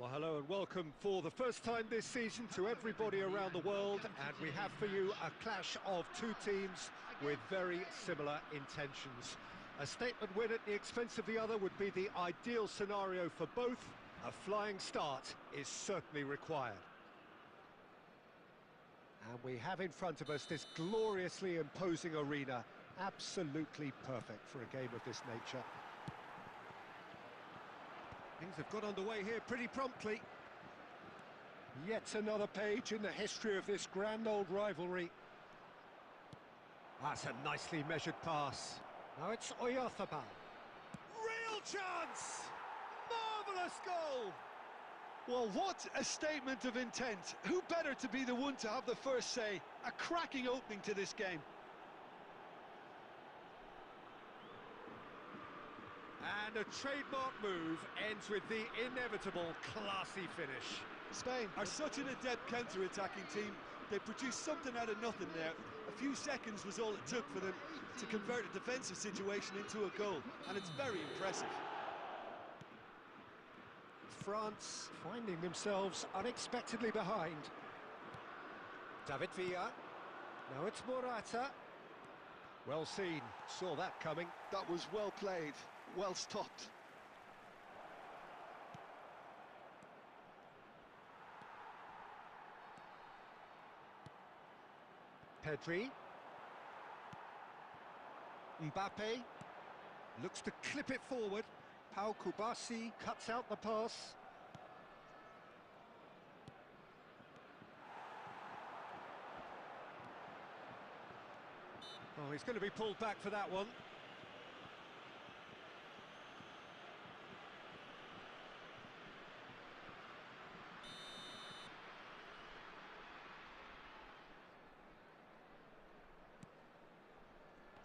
Well, hello and welcome for the first time this season to everybody around the world, and we have for you a clash of two teams with very similar intentions. A statement win at the expense of the other would be the ideal scenario for both. A flying start is certainly required. And we have in front of us this gloriously imposing arena, absolutely perfect for a game of this nature. Things have got underway here pretty promptly. Yet another page in the history of this grand old rivalry. That's a nicely measured pass. Now it's Oyarzabal. Real chance! Marvellous goal! Well, what a statement of intent. Who better to be the one to have the first say? A cracking opening to this game. And a trademark move ends with the inevitable classy finish. Spain are such an adept counter-attacking team. They produced something out of nothing there. A few seconds was all it took for them to convert a defensive situation into a goal, and it's very impressive. France finding themselves unexpectedly behind. David Villa. Now it's Morata. Well seen, saw that coming. That was well played, well stopped. Pedri. Mbappe looks to clip it forward. Pau Kubasi cuts out the pass. Oh, he's going to be pulled back for that one.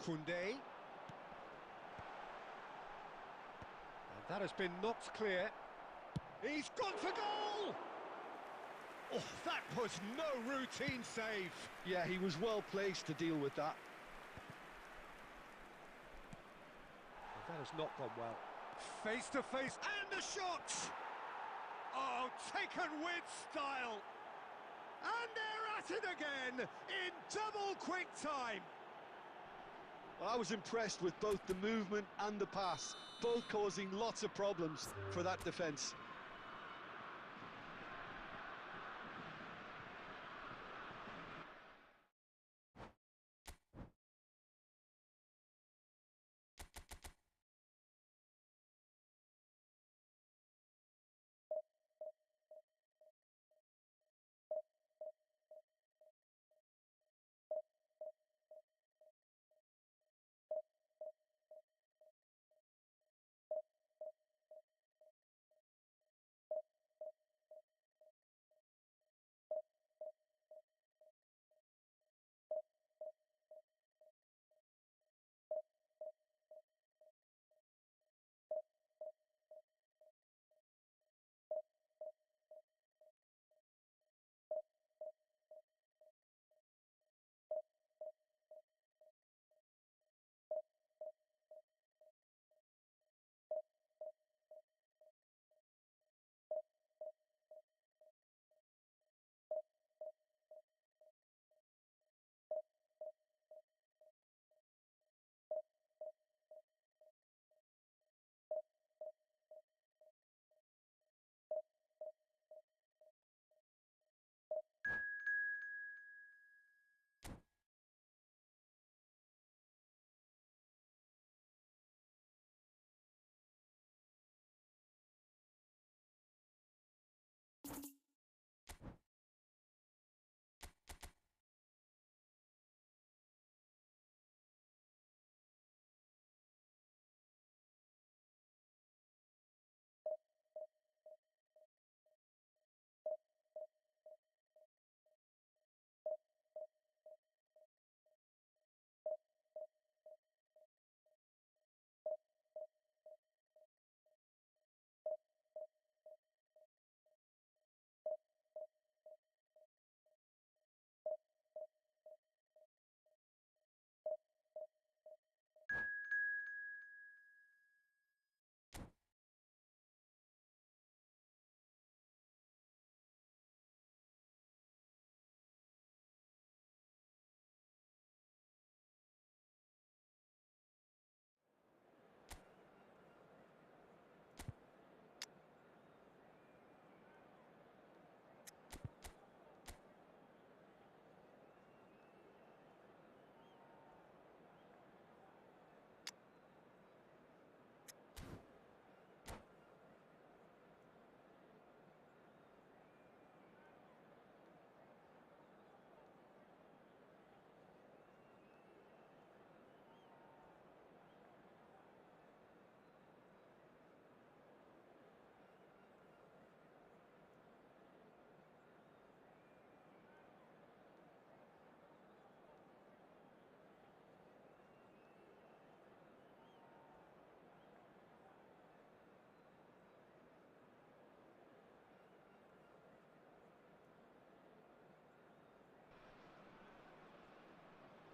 Koundé. And that has been knocked clear. He's gone for goal! Oh, that was no routine save. Yeah, he was well placed to deal with that. That has not gone well. Face to face, and the shot! Oh, taken with style! And they're at it again, in double quick time! Well, I was impressed with both the movement and the pass, both causing lots of problems for that defence.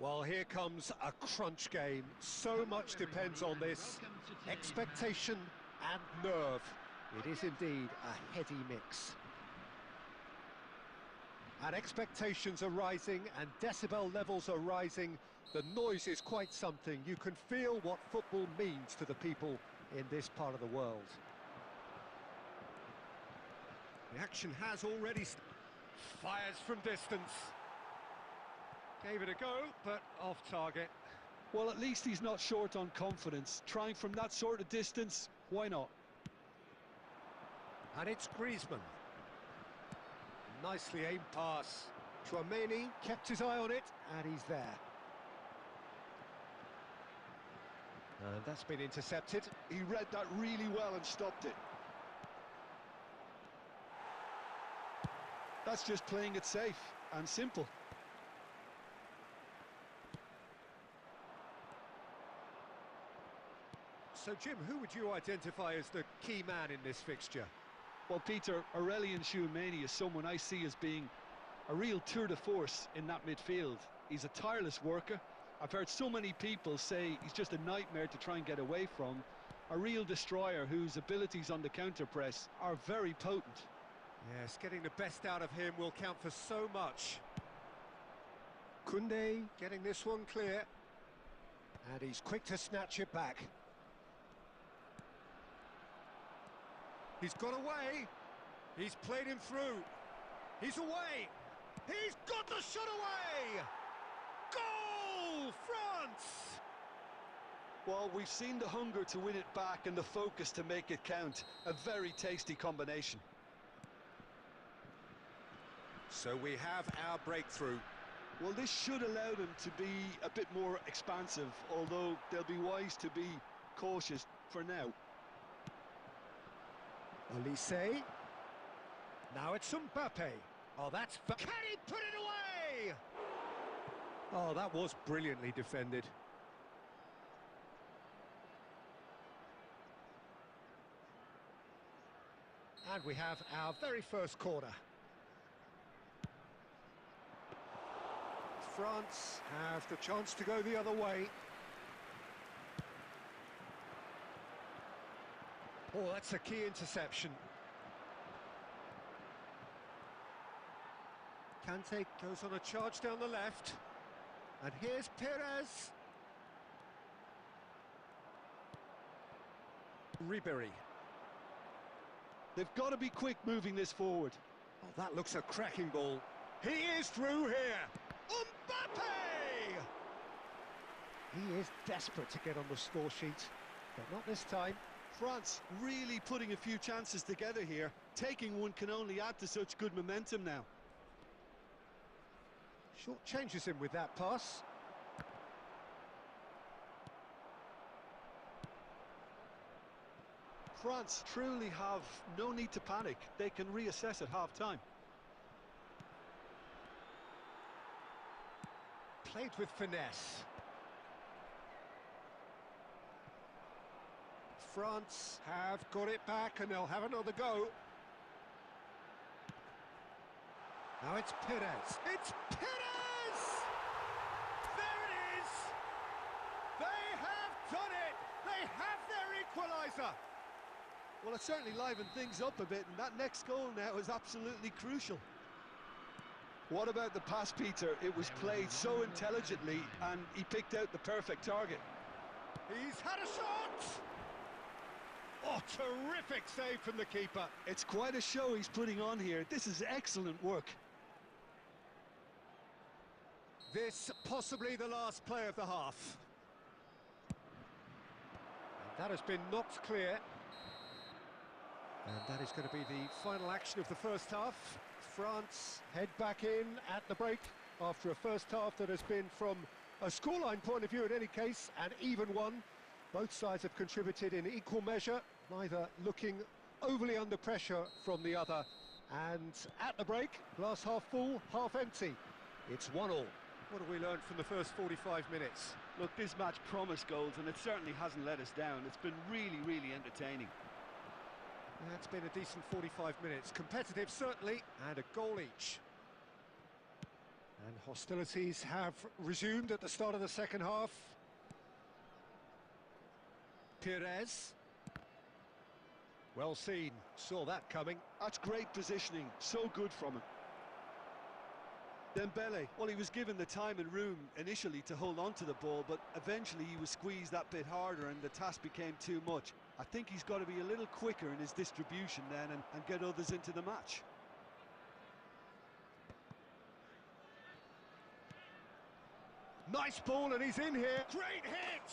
Well, here comes a crunch game. So much depends on this. Expectation and nerve. It is indeed a heady mix. And expectations are rising and decibel levels are rising. The noise is quite something. You can feel what football means to the people in this part of the world. The action has already fires from distance. Gave it a go, but off target. Well, at least he's not short on confidence. Trying from that sort of distance, why not? And it's Griezmann. Nicely aimed pass. Chouameni kept his eye on it, and he's there. And that's been intercepted. He read that really well and stopped it. That's just playing it safe and simple. So, Jim, who would you identify as the key man in this fixture? Well, Peter, Aurelien Tchouameni is someone I see as being a real tour de force in that midfield. He's a tireless worker. I've heard so many people say he's just a nightmare to try and get away from. A real destroyer whose abilities on the counter-press are very potent. Yes, getting the best out of him will count for so much. Koundé getting this one clear. And he's quick to snatch it back. He's got away. He's played him through. He's away. He's got the shot away. Goal, France! Well, we've seen the hunger to win it back and the focus to make it count. A very tasty combination. So we have our breakthrough. Well, this should allow them to be a bit more expansive, although they'll be wise to be cautious for now. Olise. Now it's Mbappe. Oh, that's... Can he put it away? Oh, that was brilliantly defended. And we have our very first corner. France have the chance to go the other way. Oh, that's a key interception. Kante goes on a charge down the left. And here's Perez. Ribéry. They've got to be quick moving this forward. Oh, that looks a cracking ball. He is through here. Mbappe! He is desperate to get on the score sheet, but not this time. France really putting a few chances together here. Taking one can only add to such good momentum now. Short changes him with that pass. France truly have no need to panic. They can reassess at half-time. Played with finesse. France have got it back and they'll have another go. Now it's Perez. It's Perez! There it is! They have done it! They have their equaliser! Well, it certainly livened things up a bit, and that next goal now is absolutely crucial. What about the pass, Peter? It was played so intelligently, and he picked out the perfect target. He's had a shot! Oh, terrific save from the keeper. It's quite a show he's putting on here. This is excellent work. This possibly the last play of the half. And that has been knocked clear. And that is going to be the final action of the first half. France head back in at the break after a first half that has been, from a scoreline point of view in any case, an even one. Both sides have contributed in equal measure, neither looking overly under pressure from the other. And at the break, glass half full, half empty. It's 1-1. What have we learned from the first 45 minutes? Look, this match promised goals, and it certainly hasn't let us down. It's been really, really entertaining. That's been a decent 45 minutes. Competitive, certainly, and a goal each. And hostilities have resumed at the start of the second half. Pires. Well seen, saw that coming. That's great positioning, so good from him. Dembele, well, he was given the time and room initially to hold on to the ball, but eventually he was squeezed that bit harder and the task became too much. I think he's got to be a little quicker in his distribution then and get others into the match. Nice ball and he's in here. Great hit!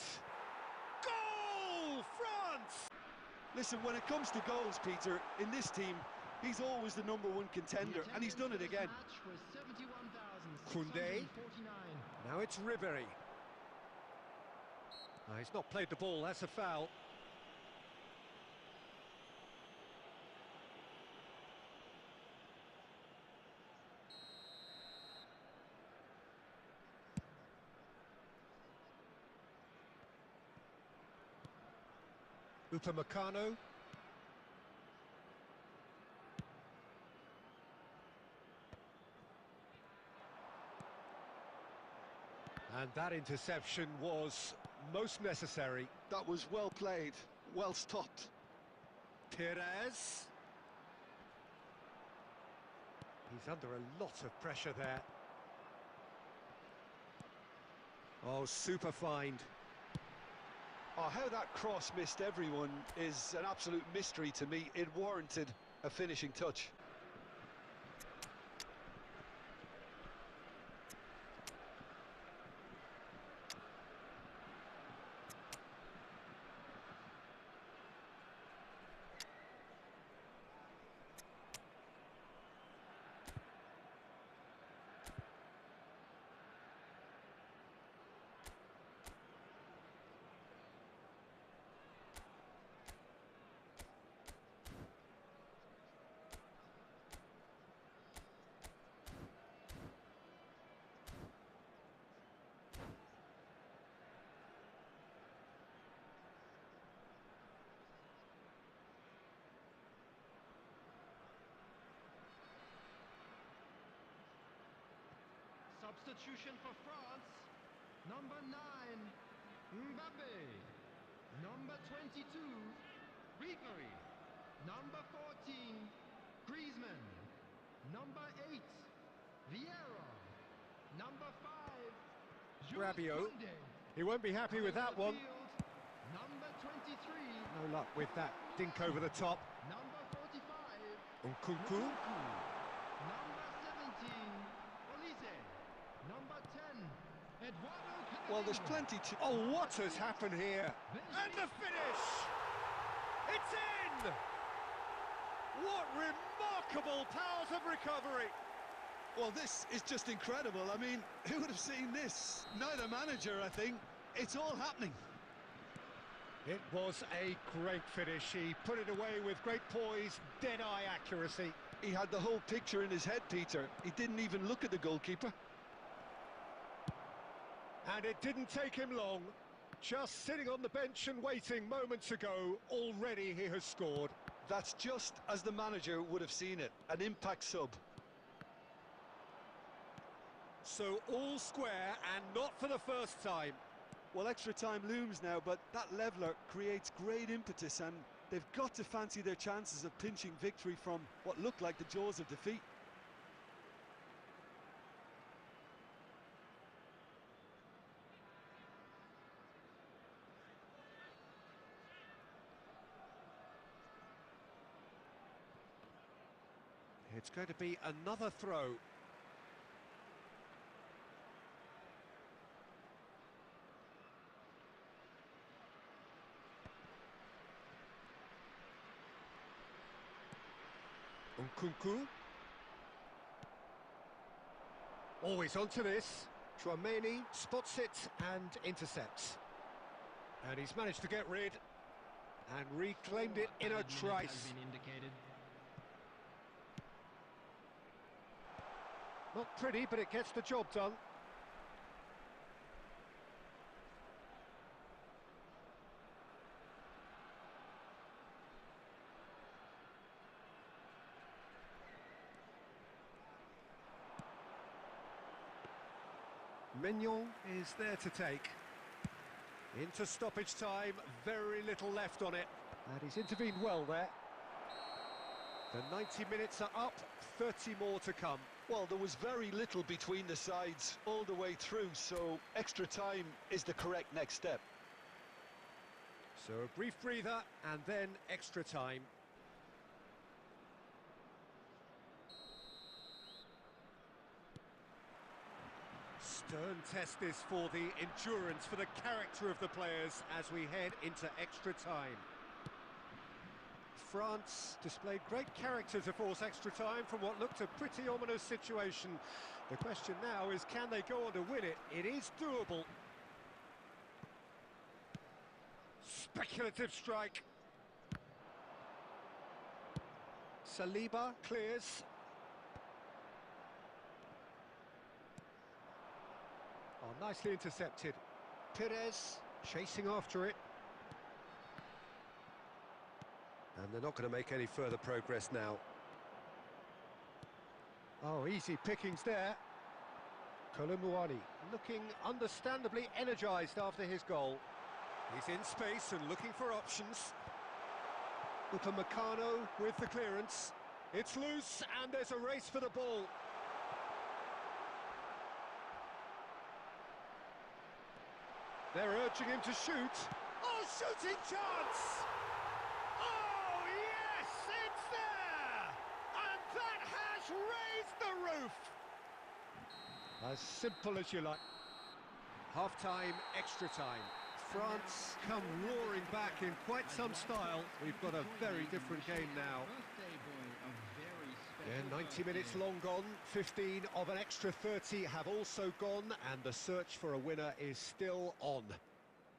Goal, France! Listen, when it comes to goals, Peter, in this team, he's always the #1 contender, and he's done it again. Koundé. Now it's Ribéry. He's not played the ball, that's a foul. Upamecano. And that interception was most necessary. That was well played, well stopped. Pires. He's under a lot of pressure there. Oh, super find. Oh, how that cross missed everyone is an absolute mystery to me. It warranted a finishing touch. Substitution for France. Number 9, Mbappe. Number 22, Ribéry. Number 14, Griezmann. Number 8, Vieira. Number 5, Rabiot. Koundé. He won't be happy with that one. Number 23, No luck with that dink over the top. number 45, Nkunku. number 17, Olise. Number 10, Eduardo Camavinga. Well, there's plenty to... Oh, what has happened here? And the finish! It's in! What remarkable powers of recovery! Well, this is just incredible. I mean, who would have seen this? Neither manager, I think. It's all happening. It was a great finish. He put it away with great poise, dead-eye accuracy. He had the whole picture in his head, Peter. He didn't even look at the goalkeeper. And it didn't take him long. Just sitting on the bench and waiting moments ago, already he has scored. That's just as the manager would have seen it. An impact sub. So all square and not for the first time. Well, extra time looms now, but that leveller creates great impetus and they've got to fancy their chances of pinching victory from what looked like the jaws of defeat. It's going to be another throw. Nkunku. Always onto this. Chouameni spots it and intercepts. And he's managed to get rid and reclaimed it in a trice. Not pretty, but it gets the job done. Mignon is there to take. Into stoppage time, very little left on it. And he's intervened well there. The 90 minutes are up, 30 more to come. Well, there was very little between the sides all the way through, so extra time is the correct next step. So a brief breather and then extra time. Stern test this for the endurance, for the character of the players as we head into extra time. France displayed great character to force extra time from what looked a pretty ominous situation. The question now is, can they go on to win it? It is doable. Speculative strike. Saliba clears. Oh, nicely intercepted. Perez chasing after it. And they're not going to make any further progress now. Oh, easy pickings there. Kolumuani looking understandably energised after his goal. He's in space and looking for options. Upamecano with the clearance. It's loose and there's a race for the ball. They're urging him to shoot. Oh, shooting chance! Oh, yes, it's there! And that has raised the roof! As simple as you like. Half-time, extra time. France come roaring back in quite some style. We've got a very different game now. Yeah, 90 minutes long gone, 15 of an extra 30 have also gone, and the search for a winner is still on.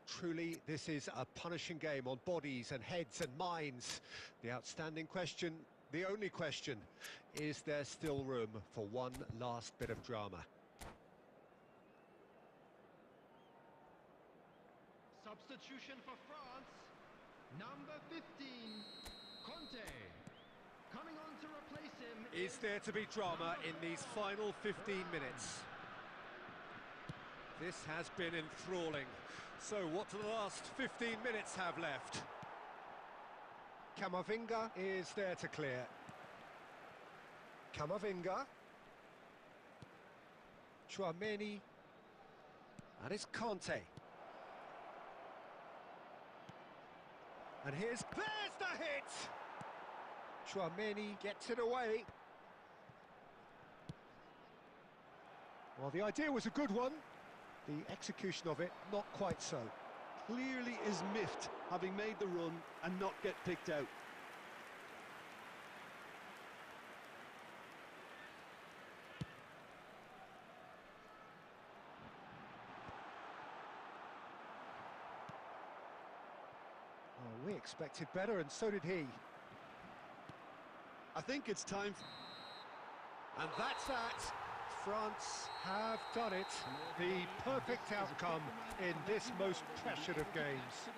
Truly, this is a punishing game on bodies and heads and minds. The outstanding question, the only question, is there still room for one last bit of drama? Substitution for France, number 15, Conte. Coming on to replace him. Is there to be drama in these final 15 minutes? This has been enthralling. So what do the last 15 minutes have left? Camavinga is there to clear. Camavinga. Tchouaméni. And it's Conte. And there's the hit! Tchouaméni gets it away. Well, the idea was a good one. The execution of it, not quite so. Clearly is miffed, having made the run and not get picked out. Oh, we expected better, and so did he. I think it's time. And that's that. France have done it. The perfect outcome in this most pressured of games.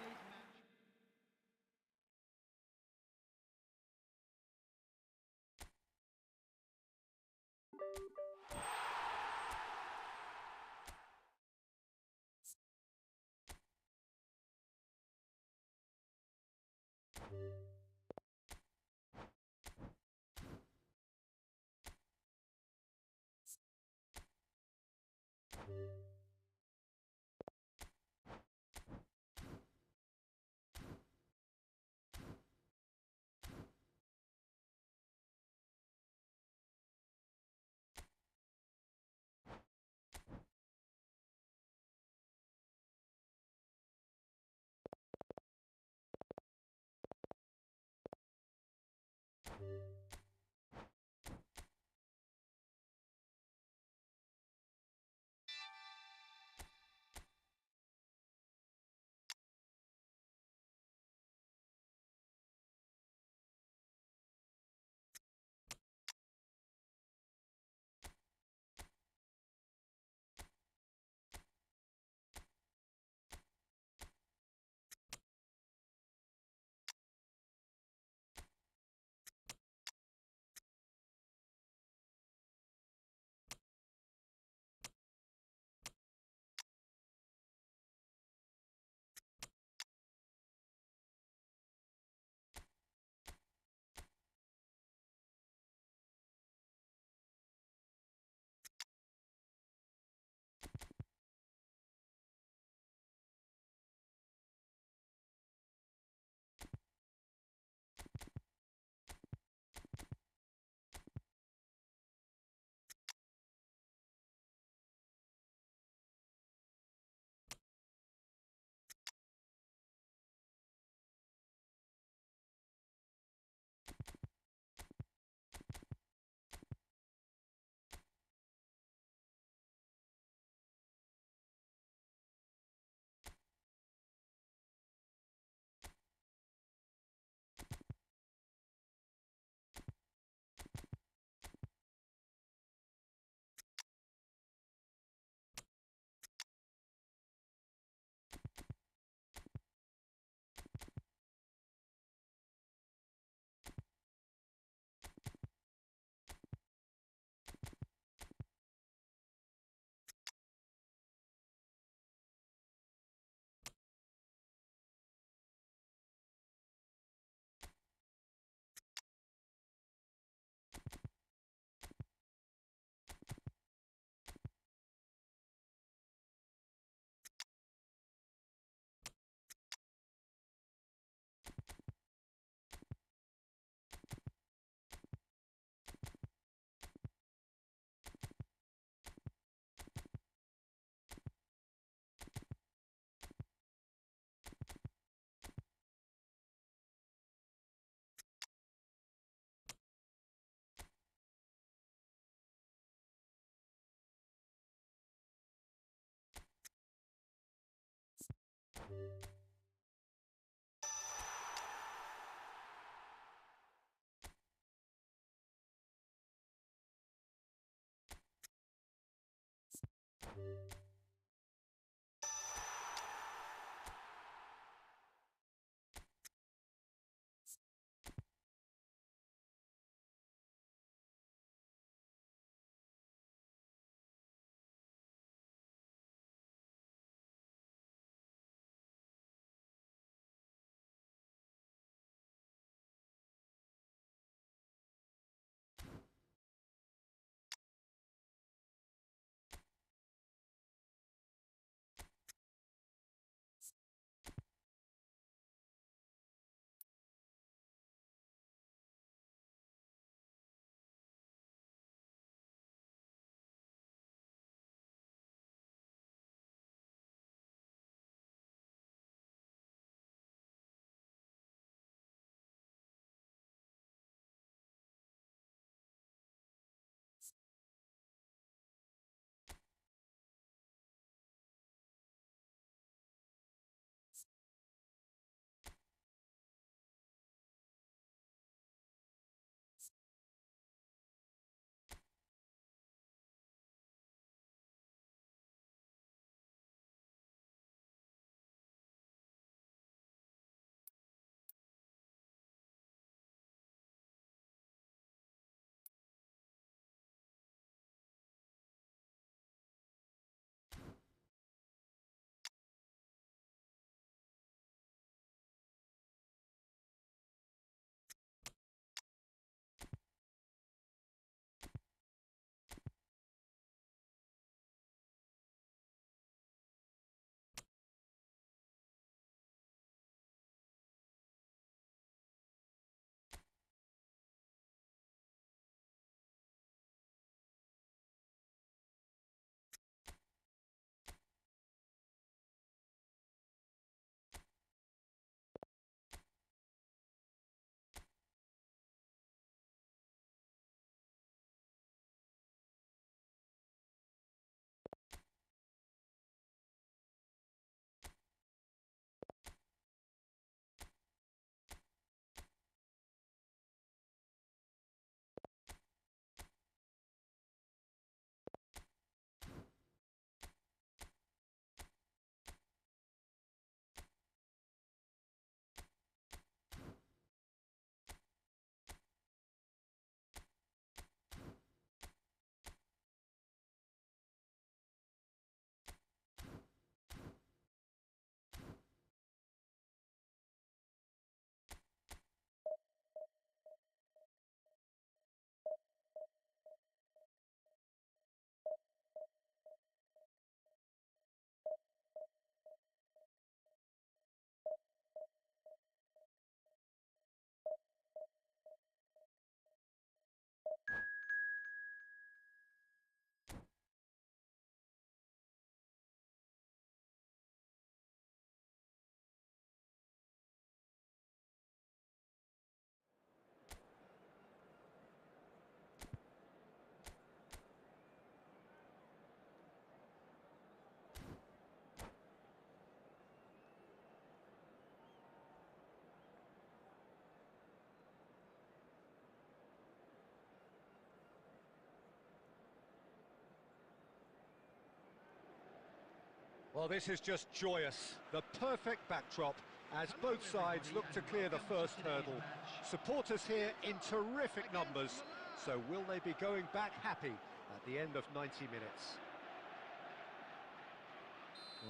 Well, this is just joyous. The perfect backdrop as both sides look to clear the first hurdle. Supporters here in terrific numbers, so will they be going back happy at the end of 90 minutes?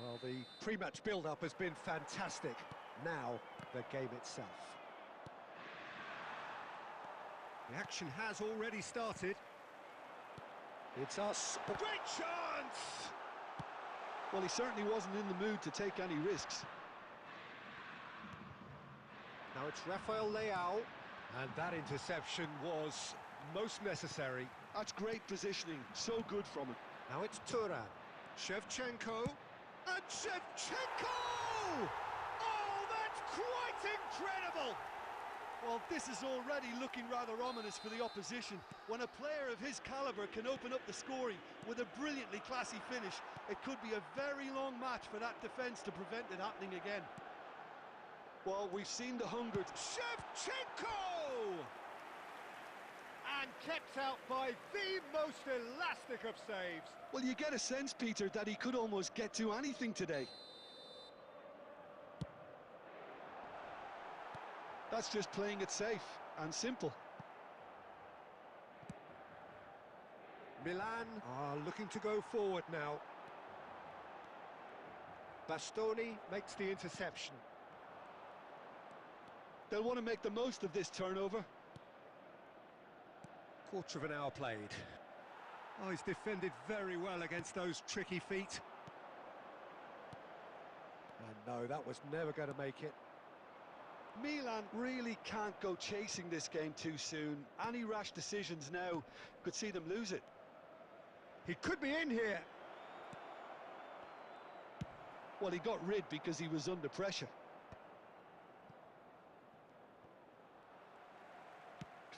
Well, the pre-match build-up has been fantastic. Now, the game itself. The action has already started. It's us. A great chance! Well, he certainly wasn't in the mood to take any risks. Now it's Rafael Leao, and that interception was most necessary. That's great positioning, so good from him. Now it's Turan, Shevchenko, and Shevchenko! Oh, that's quite incredible! Well, this is already looking rather ominous for the opposition. When a player of his calibre can open up the scoring with a brilliantly classy finish, it could be a very long match for that defence to prevent it happening again. Well, we've seen the hunger. Shevchenko! And kept out by the most elastic of saves. Well, you get a sense, Peter, that he could almost get to anything today. That's just playing it safe and simple. Milan are looking to go forward now. Bastoni makes the interception. They'll want to make the most of this turnover. Quarter of an hour played. Oh, he's defended very well against those tricky feet. And no, that was never going to make it. Milan really can't go chasing this game too soon. Any rash decisions now could see them lose it. He could be in here. Well, he got rid because he was under pressure.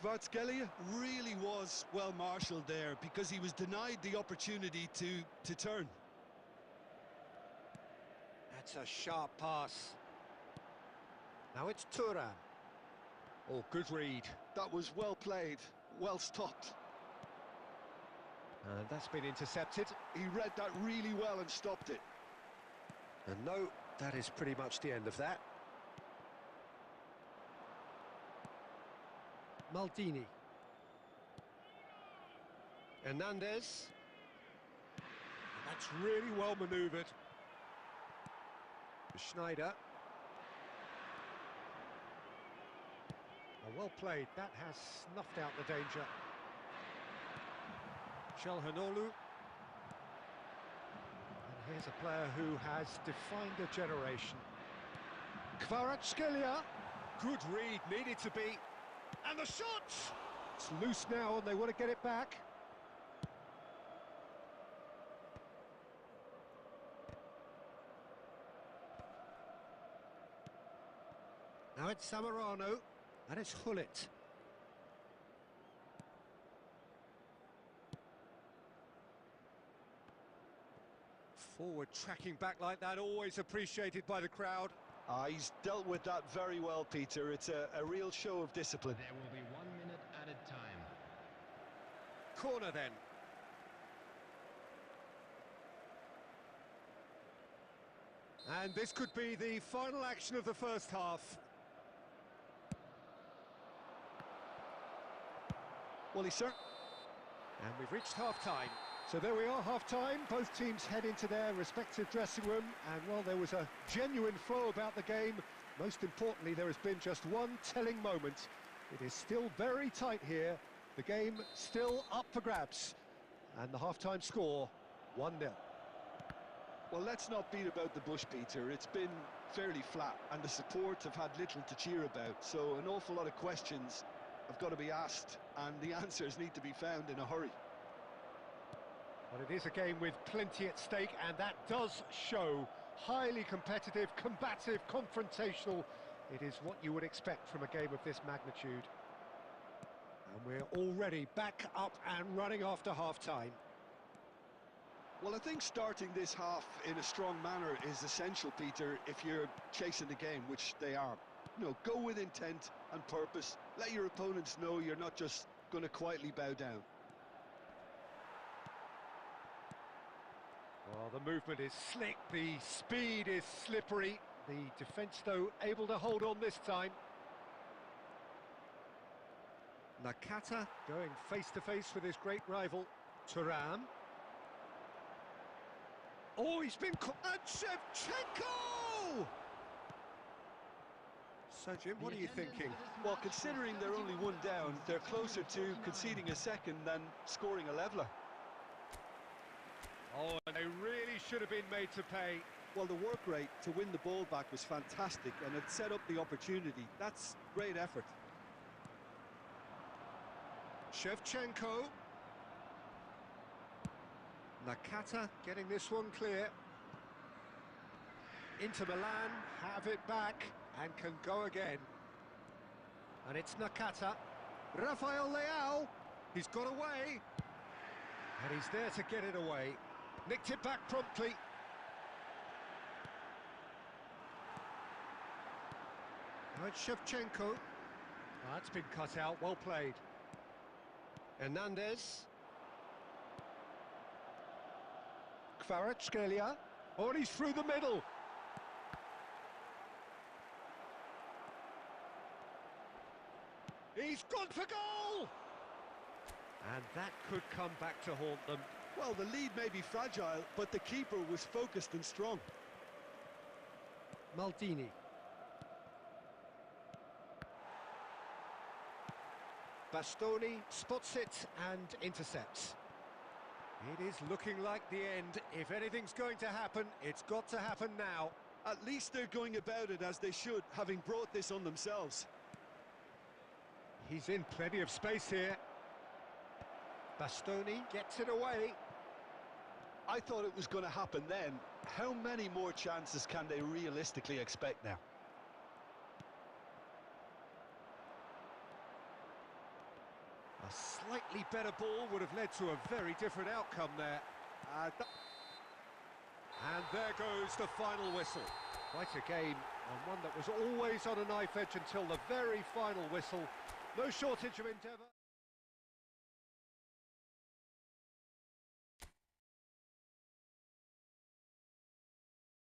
Kvaratskhelia really was well marshalled there because he was denied the opportunity to turn. That's a sharp pass. Now it's Thuram. Oh, good read. That was well played, well stopped. And that's been intercepted. He read that really well and stopped it. And no, that is pretty much the end of that. Maldini. Hernandez. And that's really well manoeuvred. Schneider. Oh, well played. That has snuffed out the danger. Çalhanoğlu. And here's a player who has defined a generation. Kvaratskhelia. Good read, needed to be. And the shot! It's loose now and they want to get it back. Now it's Zamorano, and it's Hullet. Forward tracking back like that, always appreciated by the crowd. He's dealt with that very well, Peter. It's a real show of discipline. There will be 1 minute added time. Corner then. And this could be the final action of the first half. Well, he's certain. And we've reached half-time. So there we are, half-time. Both teams head into their respective dressing room. And, well, there was a genuine flow about the game. Most importantly, there has been just one telling moment. It is still very tight here. The game still up for grabs. And the half-time score, 1-0. Well, let's not beat about the bush, Peter. It's been fairly flat, and the support have had little to cheer about. So an awful lot of questions have got to be asked, and the answers need to be found in a hurry. But it is a game with plenty at stake, and that does show. Highly competitive, combative, confrontational. It is what you would expect from a game of this magnitude. And we're already back up and running after half-time. Well, I think starting this half in a strong manner is essential, Peter, if you're chasing the game, which they are. You know, go with intent and purpose. Let your opponents know you're not just going to quietly bow down. Well, the movement is slick, the speed is slippery. The defence, though, able to hold on this time. Nakata going face-to-face with his great rival, Thuram. Oh, he's been caught. And Shevchenko! So, Jim, what are you thinking? Well, considering they're only one down, they're closer to conceding a second than scoring a leveller. Oh, and they really should have been made to pay. Well, the work rate to win the ball back was fantastic, and it set up the opportunity. That's great effort. Shevchenko. Nakata getting this one clear. Inter Milan have it back and can go again. And it's Nakata. Rafael Leao. He's got away. And he's there to get it away. Nicked it back promptly. Now it's Shevchenko. That's been cut out, well played. Hernandez. Kvaratskhelia. Oh, and he's through the middle. He's gone for goal! And that could come back to haunt them. Well, the lead may be fragile, but the keeper was focused and strong. Maldini. Bastoni spots it and intercepts. It is looking like the end. If anything's going to happen, it's got to happen now. At least they're going about it as they should, having brought this on themselves. He's in plenty of space here. Bastoni gets it away. I thought it was going to happen then. How many more chances can they realistically expect now? A slightly better ball would have led to a very different outcome there. And there goes the final whistle. Quite a game, and one that was always on a knife edge until the very final whistle. No shortage of endeavour.